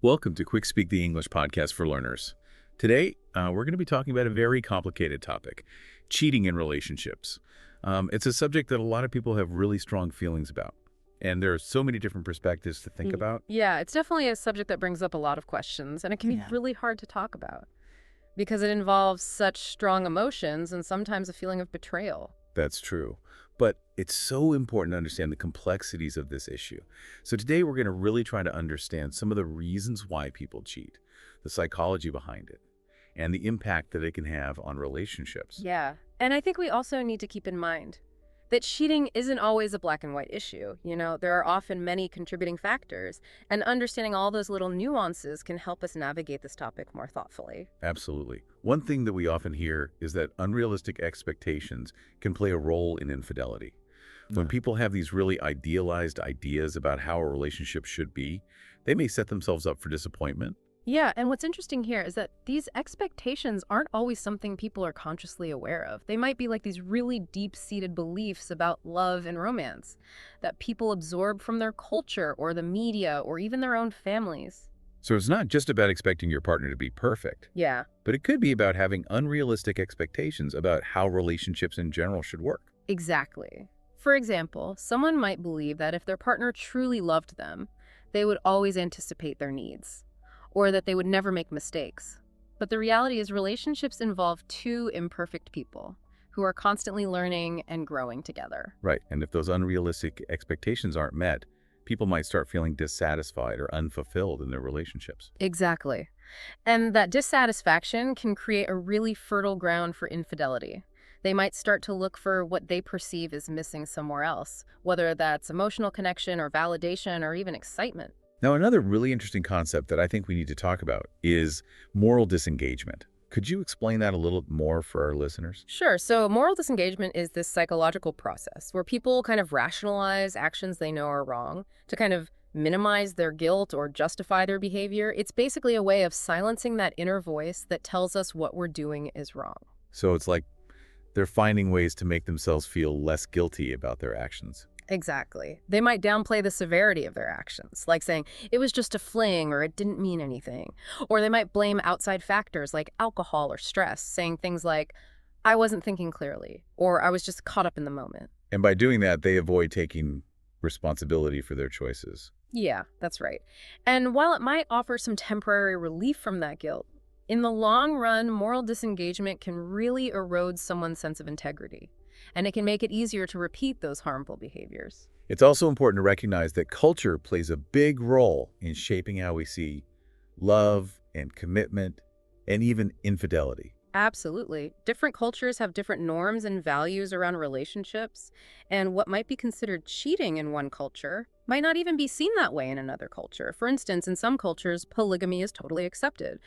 Welcome to QuickSpeak, the English podcast for learners. Today, we're going to be talking about a very complicated topic, cheating in relationships. It's a subject that a lot of people have really strong feelings about, and there are so many different perspectives to think about. Yeah, it's definitely a subject that brings up a lot of questions, and it can be really hard to talk about because it involves such strong emotions and sometimes a feeling of betrayal. That's true. But it's so important to understand the complexities of this issue. So today we're going to really try to understand some of the reasons why people cheat, the psychology behind it, and the impact that it can have on relationships. Yeah, and I think we also need to keep in mind that cheating isn't always a black and white issue. There are often many contributing factors, and understanding all those little nuances can help us navigate this topic more thoughtfully. Absolutely. One thing that we often hear is that unrealistic expectations can play a role in infidelity. When people have these really idealized ideas about how a relationship should be, they may set themselves up for disappointment. Yeah, and what's interesting here is that these expectations aren't always something people are consciously aware of. They might be like these really deep-seated beliefs about love and romance that people absorb from their culture or the media or even their own families. So it's not just about expecting your partner to be perfect, Yeah, but it could be about having unrealistic expectations about how relationships in general should work. exactly. For example, someone might believe that if their partner truly loved them, they would always anticipate their needs, or that they would never make mistakes. But the reality is relationships involve two imperfect people who are constantly learning and growing together. Right. And if those unrealistic expectations aren't met, people might start feeling dissatisfied or unfulfilled in their relationships. Exactly. And that dissatisfaction can create a really fertile ground for infidelity. They might start to look for what they perceive is missing somewhere else, whether that's emotional connection or validation or even excitement. Now, another really interesting concept that I think we need to talk about is moral disengagement. Could you explain that a little more for our listeners? Sure. So moral disengagement is this psychological process where people kind of rationalize actions they know are wrong to kind of minimize their guilt or justify their behavior. It's basically a way of silencing that inner voice that tells us what we're doing is wrong. So it's like they're finding ways to make themselves feel less guilty about their actions. Exactly. They might downplay the severity of their actions, like saying, it was just a fling or it didn't mean anything. Or they might blame outside factors like alcohol or stress, saying things like, I wasn't thinking clearly, or I was just caught up in the moment. And by doing that, they avoid taking responsibility for their choices. Yeah, that's right. And while it might offer some temporary relief from that guilt, in the long run, moral disengagement can really erode someone's sense of integrity, and it can make it easier to repeat those harmful behaviors. It's also important to recognize that culture plays a big role in shaping how we see love and commitment and even infidelity. Absolutely. Different cultures have different norms and values around relationships, and what might be considered cheating in one culture might not even be seen that way in another culture. For instance, in some cultures, polygamy is totally accepted,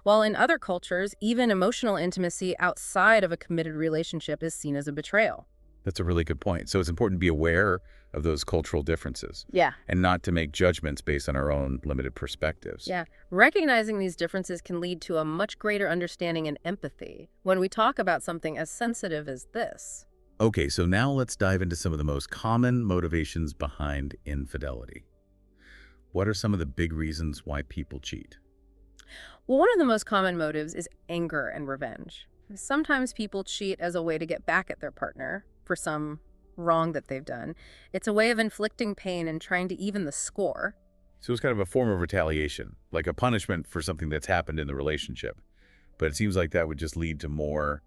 while in other cultures, even emotional intimacy outside of a committed relationship is seen as a betrayal. That's a really good point. So it's important to be aware of those cultural differences Yeah. and not to make judgments based on our own limited perspectives. Yeah, recognizing these differences can lead to a much greater understanding and empathy when we talk about something as sensitive as this. Okay, so now let's dive into some of the most common motivations behind infidelity. What are some of the big reasons why people cheat? Well, one of the most common motives is anger and revenge. Sometimes people cheat as a way to get back at their partner for some wrong that they've done. It's a way of inflicting pain and trying to even the score. So it's kind of a form of retaliation, like a punishment for something that's happened in the relationship. But it seems like that would just lead to more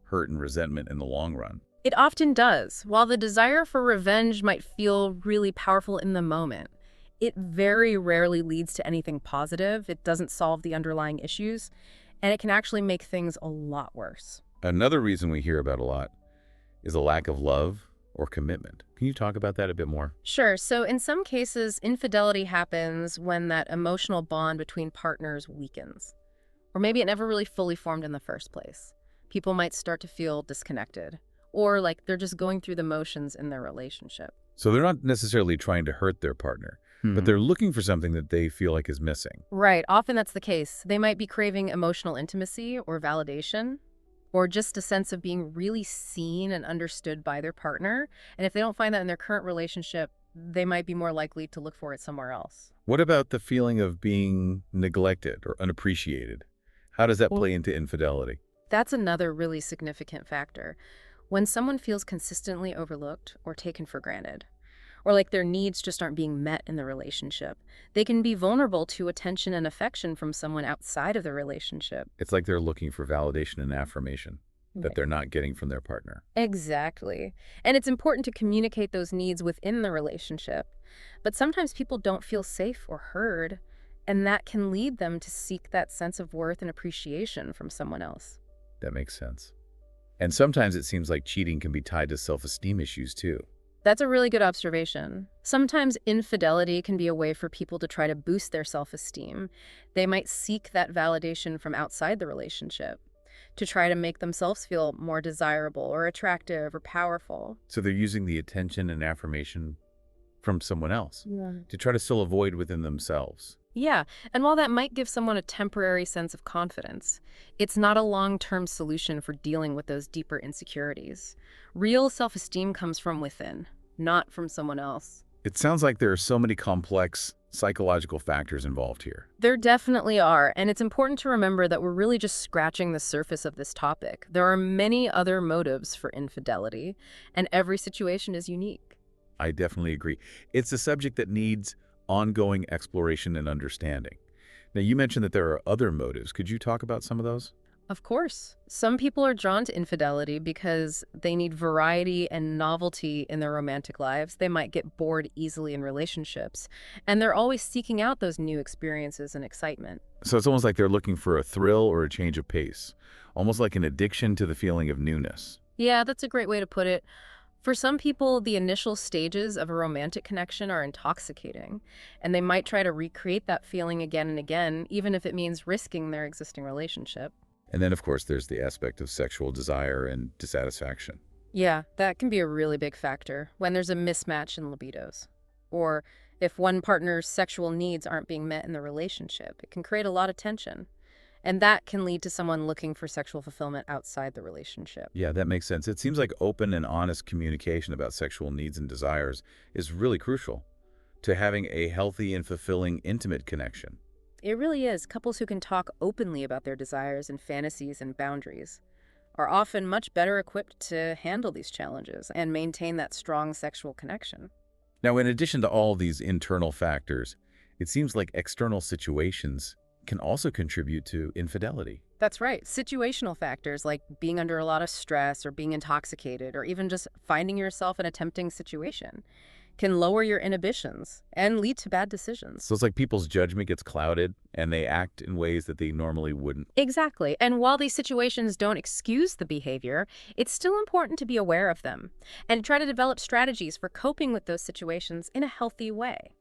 hurt and resentment in the long run. It often does. While the desire for revenge might feel really powerful in the moment, it very rarely leads to anything positive. It doesn't solve the underlying issues, and it can actually make things a lot worse. Another reason we hear about a lot is a lack of love or commitment. Can you talk about that a bit more? Sure. So in some cases, infidelity happens when that emotional bond between partners weakens, or maybe it never really fully formed in the first place. People might start to feel disconnected, or like they're just going through the motions in their relationship. So they're not necessarily trying to hurt their partner, but they're looking for something that they feel like is missing. Right. Often that's the case. They might be craving emotional intimacy or validation, or just a sense of being really seen and understood by their partner. And if they don't find that in their current relationship, they might be more likely to look for it somewhere else. What about the feeling of being neglected or unappreciated? How does that play into infidelity? That's another really significant factor. When someone feels consistently overlooked or taken for granted, or like their needs just aren't being met in the relationship, they can be vulnerable to attention and affection from someone outside of the relationship. It's like they're looking for validation and affirmation that Right. they're not getting from their partner. Exactly. And it's important to communicate those needs within the relationship. But sometimes people don't feel safe or heard, and that can lead them to seek that sense of worth and appreciation from someone else. That makes sense. And sometimes it seems like cheating can be tied to self-esteem issues too. That's a really good observation. Sometimes infidelity can be a way for people to try to boost their self-esteem. They might seek that validation from outside the relationship to try to make themselves feel more desirable or attractive or powerful. So they're using the attention and affirmation from someone else Yeah. to try to still avoid within themselves. Yeah, and while that might give someone a temporary sense of confidence, it's not a long-term solution for dealing with those deeper insecurities. Real self-esteem comes from within, not from someone else. It sounds like there are so many complex psychological factors involved here. There definitely are, and it's important to remember that we're really just scratching the surface of this topic. There are many other motives for infidelity, and every situation is unique. I definitely agree. It's a subject that needs ongoing exploration and understanding. Now, you mentioned that there are other motives. Could you talk about some of those? Of course, some people are drawn to infidelity because they need variety and novelty in their romantic lives. They might get bored easily in relationships, and they're always seeking out those new experiences and excitement. So it's almost like they're looking for a thrill or a change of pace, almost like an addiction to the feeling of newness. Yeah, that's a great way to put it. For some people, the initial stages of a romantic connection are intoxicating, and they might try to recreate that feeling again and again, even if it means risking their existing relationship. And then, of course, there's the aspect of sexual desire and dissatisfaction. Yeah, that can be a really big factor when there's a mismatch in libidos. Or if one partner's sexual needs aren't being met in the relationship, it can create a lot of tension. And that can lead to someone looking for sexual fulfillment outside the relationship. Yeah, that makes sense. It seems like open and honest communication about sexual needs and desires is really crucial to having a healthy and fulfilling intimate connection. It really is. Couples who can talk openly about their desires and fantasies and boundaries are often much better equipped to handle these challenges and maintain that strong sexual connection. Now, in addition to all these internal factors, it seems like external situations can also contribute to infidelity. That's right. Situational factors like being under a lot of stress or being intoxicated or even just finding yourself in a tempting situation can lower your inhibitions and lead to bad decisions. So it's like people's judgment gets clouded and they act in ways that they normally wouldn't. Exactly. And while these situations don't excuse the behavior, it's still important to be aware of them and try to develop strategies for coping with those situations in a healthy way.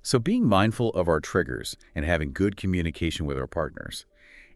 So being mindful of our triggers and having good communication with our partners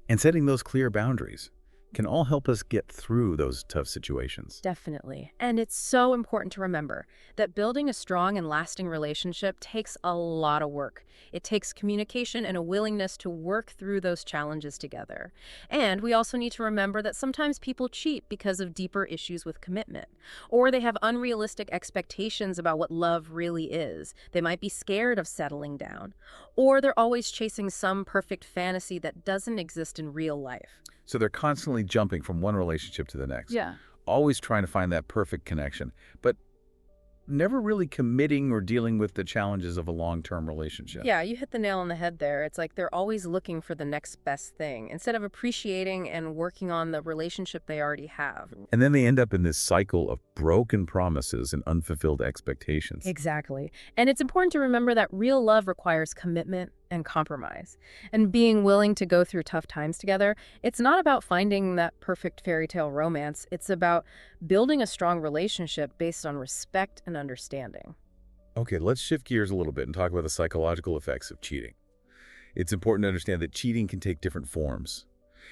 and setting those clear boundaries can all help us get through those tough situations. Definitely. And it's so important to remember that building a strong and lasting relationship takes a lot of work. It takes communication and a willingness to work through those challenges together. And we also need to remember that sometimes people cheat because of deeper issues with commitment, or they have unrealistic expectations about what love really is. They might be scared of settling down, or they're always chasing some perfect fantasy that doesn't exist in real life. So they're constantly jumping from one relationship to the next, Yeah. always trying to find that perfect connection, but never really committing or dealing with the challenges of a long-term relationship. Yeah, you hit the nail on the head there. It's like they're always looking for the next best thing instead of appreciating and working on the relationship they already have. And then they end up in this cycle of broken promises and unfulfilled expectations. Exactly. And it's important to remember that real love requires commitment and compromise. And being willing to go through tough times together, it's not about finding that perfect fairy tale romance. It's about building a strong relationship based on respect and understanding. Okay, let's shift gears a little bit and talk about the psychological effects of cheating. It's important to understand that cheating can take different forms.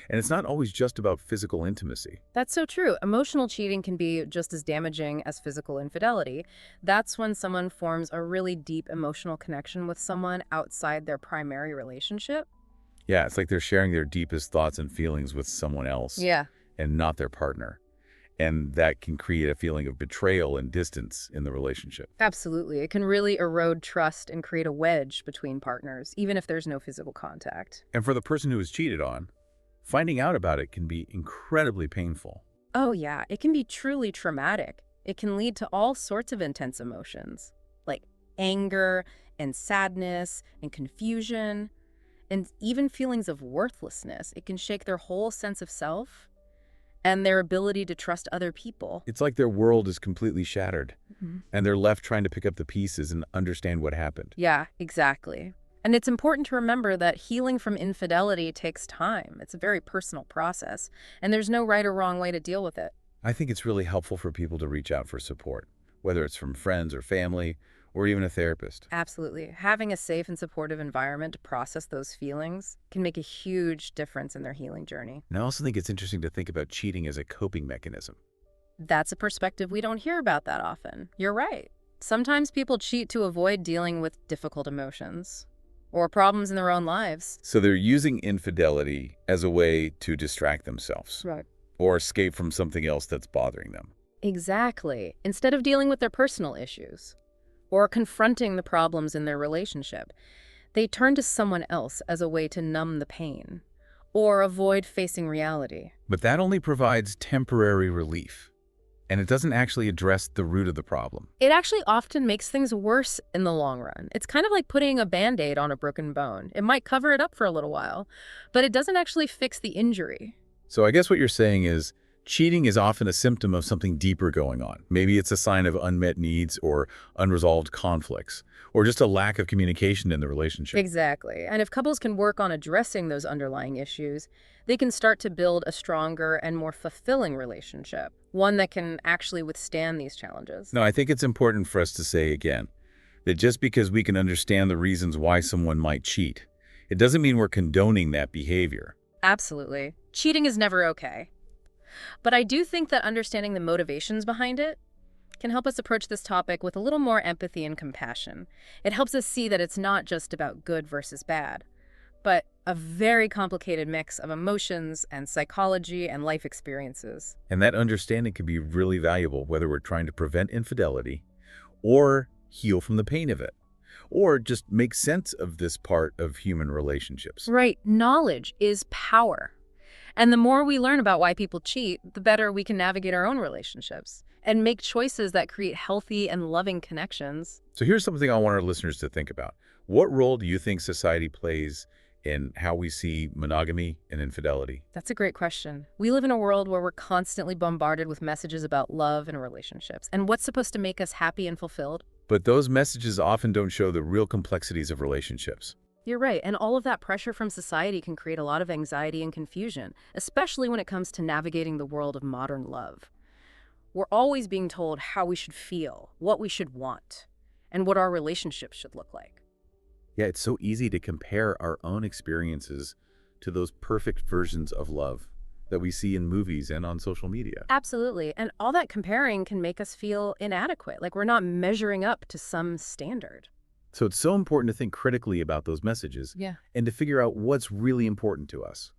And it's not always just about physical intimacy. That's so true. Emotional cheating can be just as damaging as physical infidelity. That's when someone forms a really deep emotional connection with someone outside their primary relationship. Yeah, it's like they're sharing their deepest thoughts and feelings with someone else Yeah. and not their partner. And that can create a feeling of betrayal and distance in the relationship. Absolutely. It can really erode trust and create a wedge between partners, even if there's no physical contact. And for the person who is cheated on, finding out about it can be incredibly painful. Oh, yeah, it can be truly traumatic. It can lead to all sorts of intense emotions, like anger and sadness and confusion, and even feelings of worthlessness. It can shake their whole sense of self and their ability to trust other people. It's like their world is completely shattered, Mhm. and they're left trying to pick up the pieces and understand what happened. Yeah, exactly. And it's important to remember that healing from infidelity takes time. It's a very personal process, and there's no right or wrong way to deal with it. I think it's really helpful for people to reach out for support, whether it's from friends or family, or even a therapist. Absolutely. Having a safe and supportive environment to process those feelings can make a huge difference in their healing journey. And I also think it's interesting to think about cheating as a coping mechanism. That's a perspective we don't hear about that often. You're right. Sometimes people cheat to avoid dealing with difficult emotions or problems in their own lives. So they're using infidelity as a way to distract themselves Right. or escape from something else that's bothering them. Exactly. Instead of dealing with their personal issues or confronting the problems in their relationship, they turn to someone else as a way to numb the pain or avoid facing reality. But that only provides temporary relief, and it doesn't actually address the root of the problem. It actually often makes things worse in the long run. It's kind of like putting a Band-Aid on a broken bone. It might cover it up for a little while, but it doesn't actually fix the injury. So I guess what you're saying is cheating is often a symptom of something deeper going on. Maybe it's a sign of unmet needs or unresolved conflicts, or just a lack of communication in the relationship. Exactly. And if couples can work on addressing those underlying issues, they can start to build a stronger and more fulfilling relationship, one that can actually withstand these challenges. Now, I think it's important for us to say again that just because we can understand the reasons why someone might cheat, it doesn't mean we're condoning that behavior. Absolutely. Cheating is never okay. But I do think that understanding the motivations behind it can help us approach this topic with a little more empathy and compassion. It helps us see that it's not just about good versus bad, but a very complicated mix of emotions and psychology and life experiences. And that understanding can be really valuable whether we're trying to prevent infidelity or heal from the pain of it, or just make sense of this part of human relationships. Right. Knowledge is power. And the more we learn about why people cheat, the better we can navigate our own relationships and make choices that create healthy and loving connections. So here's something I want our listeners to think about. What role do you think society plays in how we see monogamy and infidelity? That's a great question. We live in a world where we're constantly bombarded with messages about love and relationships and what's supposed to make us happy and fulfilled. But those messages often don't show the real complexities of relationships. You're right, and all of that pressure from society can create a lot of anxiety and confusion, especially when it comes to navigating the world of modern love. We're always being told how we should feel, what we should want, and what our relationships should look like. Yeah, it's so easy to compare our own experiences to those perfect versions of love that we see in movies and on social media. Absolutely, and all that comparing can make us feel inadequate, like we're not measuring up to some standard. So it's so important to think critically about those messages Yeah. and to figure out what's really important to us.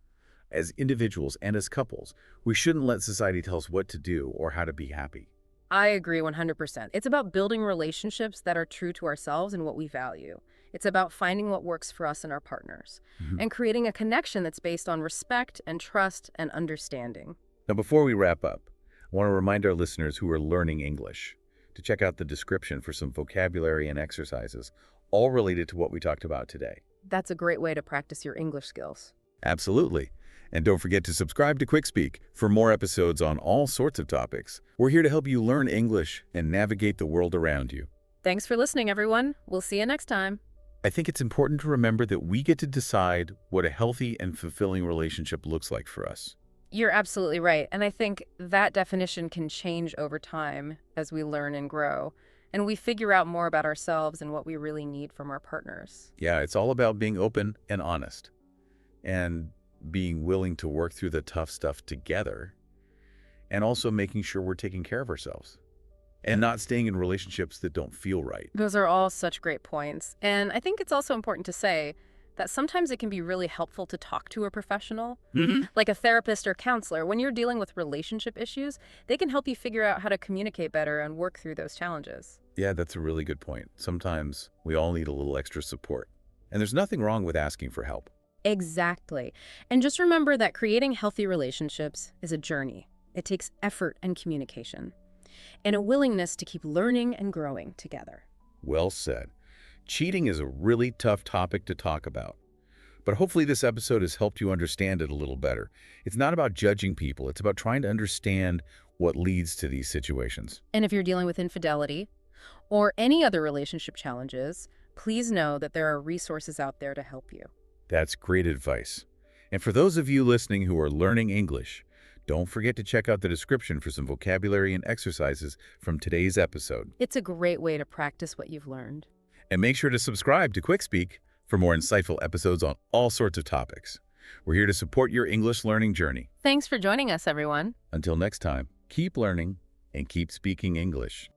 As individuals and as couples, we shouldn't let society tell us what to do or how to be happy. I agree 100%. It's about building relationships that are true to ourselves and what we value. It's about finding what works for us and our partners, and creating a connection that's based on respect and trust and understanding. Now, before we wrap up, I want to remind our listeners who are learning English to check out the description for some vocabulary and exercises, all related to what we talked about today. That's a great way to practice your English skills. Absolutely. And don't forget to subscribe to QuickSpeak for more episodes on all sorts of topics. We're here to help you learn English and navigate the world around you. Thanks for listening, everyone. We'll see you next time. I think it's important to remember that we get to decide what a healthy and fulfilling relationship looks like for us. You're absolutely right. And I think that definition can change over time as we learn and grow, and we figure out more about ourselves and what we really need from our partners. Yeah, it's all about being open and honest and being willing to work through the tough stuff together, and also making sure we're taking care of ourselves and not staying in relationships that don't feel right. Those are all such great points. And I think it's also important to say that sometimes it can be really helpful to talk to a professional, Hmm. like a therapist or counselor. When you're dealing with relationship issues, they can help you figure out how to communicate better and work through those challenges. Yeah, that's a really good point. Sometimes we all need a little extra support. And there's nothing wrong with asking for help. Exactly. And just remember that creating healthy relationships is a journey. It takes effort and communication, and a willingness to keep learning and growing together. Well said. Cheating is a really tough topic to talk about. But hopefully this episode has helped you understand it a little better. It's not about judging people. It's about trying to understand what leads to these situations. And if you're dealing with infidelity or any other relationship challenges, please know that there are resources out there to help you. That's great advice. And for those of you listening who are learning English, don't forget to check out the description for some vocabulary and exercises from today's episode. It's a great way to practice what you've learned. And make sure to subscribe to QuickSpeak for more insightful episodes on all sorts of topics. We're here to support your English learning journey. Thanks for joining us, everyone. Until next time, keep learning and keep speaking English.